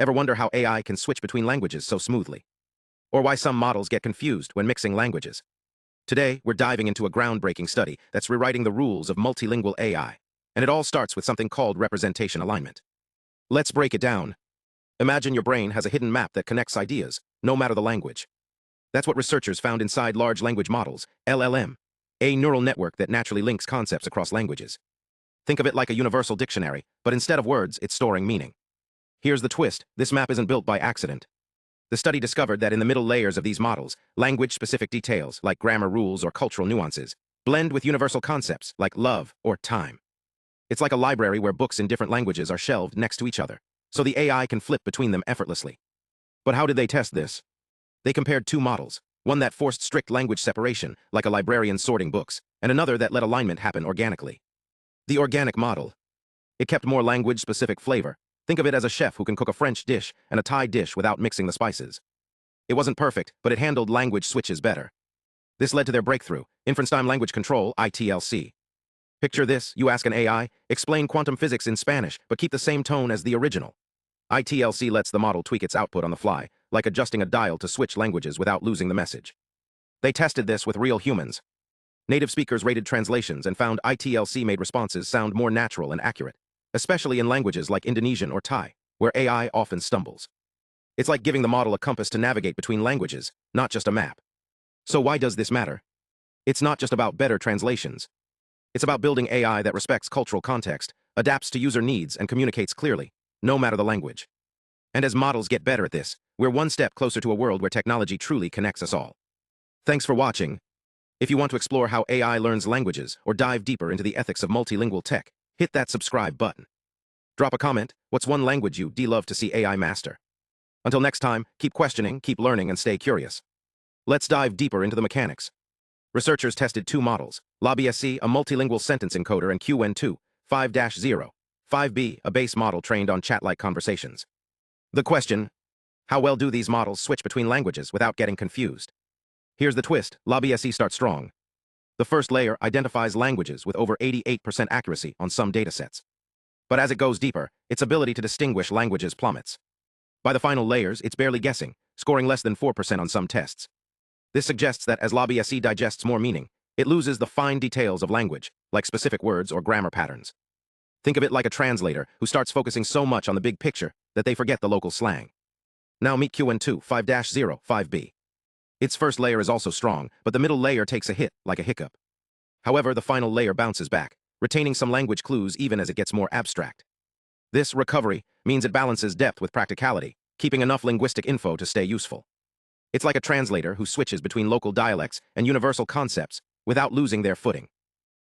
Ever wonder how AI can switch between languages so smoothly? Or why some models get confused when mixing languages? Today, we're diving into a groundbreaking study that's rewriting the rules of multilingual AI, and it all starts with something called representation alignment. Let's break it down. Imagine your brain has a hidden map that connects ideas, no matter the language. That's what researchers found inside large language models, LLM, a neural network that naturally links concepts across languages. Think of it like a universal dictionary, but instead of words, it's storing meaning. Here's the twist: this map isn't built by accident. The study discovered that in the middle layers of these models, language-specific details, like grammar rules or cultural nuances, blend with universal concepts, like love or time. It's like a library where books in different languages are shelved next to each other, so the AI can flip between them effortlessly. But how did they test this? They compared two models, one that forced strict language separation, like a librarian sorting books, and another that let alignment happen organically. The organic model. It kept more language-specific flavor. Think of it as a chef who can cook a French dish and a Thai dish without mixing the spices. It wasn't perfect, but it handled language switches better. This led to their breakthrough, Inference-Time Language Control, ITLC. Picture this: you ask an AI, explain quantum physics in Spanish, but keep the same tone as the original. ITLC lets the model tweak its output on the fly, like adjusting a dial to switch languages without losing the message. They tested this with real humans. Native speakers rated translations and found ITLC made responses sound more natural and accurate, especially in languages like Indonesian or Thai, where AI often stumbles. It's like giving the model a compass to navigate between languages, not just a map. So why does this matter? It's not just about better translations. It's about building AI that respects cultural context, adapts to user needs, and communicates clearly, no matter the language. And as models get better at this, we're one step closer to a world where technology truly connects us all. Thanks for watching. If you want to explore how AI learns languages or dive deeper into the ethics of multilingual tech, hit that subscribe button. Drop a comment: what's one language you'd love to see AI master? Until next time, keep questioning, keep learning, and stay curious. Let's dive deeper into the mechanics. Researchers tested two models: LaBSE, a multilingual sentence encoder, and QN2, 5-0, 5B, a base model trained on chat-like conversations. The question: how well do these models switch between languages without getting confused? Here's the twist: LaBSE starts strong. The first layer identifies languages with over 88% accuracy on some datasets. But as it goes deeper, its ability to distinguish languages plummets. By the final layers, it's barely guessing, scoring less than 4% on some tests. This suggests that as LaBSE digests more meaning, it loses the fine details of language, like specific words or grammar patterns. Think of it like a translator who starts focusing so much on the big picture that they forget the local slang. Now meet QN2, 5-0, 5B. Its first layer is also strong, but the middle layer takes a hit, like a hiccup. However, the final layer bounces back, retaining some language clues even as it gets more abstract. This recovery means it balances depth with practicality, keeping enough linguistic info to stay useful. It's like a translator who switches between local dialects and universal concepts without losing their footing.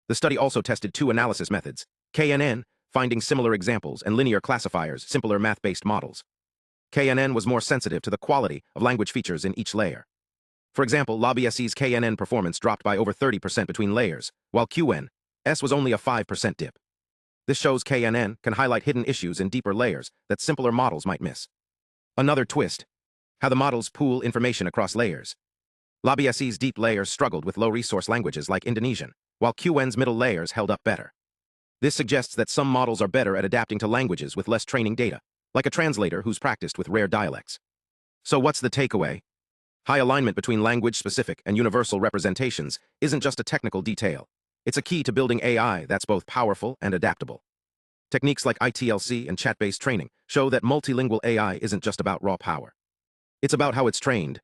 The study also tested two analysis methods: KNN, finding similar examples, and linear classifiers, simpler math-based models. KNN was more sensitive to the quality of language features in each layer. For example, LaBSE's KNN performance dropped by over 30% between layers, while QNS was only a 5% dip. This shows KNN can highlight hidden issues in deeper layers that simpler models might miss. Another twist: how the models pool information across layers. LaBSE's deep layers struggled with low-resource languages like Indonesian, while QN's middle layers held up better. This suggests that some models are better at adapting to languages with less training data, like a translator who's practiced with rare dialects. So what's the takeaway? High alignment between language-specific and universal representations isn't just a technical detail. It's a key to building AI that's both powerful and adaptable. Techniques like ITLC and chat-based training show that multilingual AI isn't just about raw power. It's about how it's trained,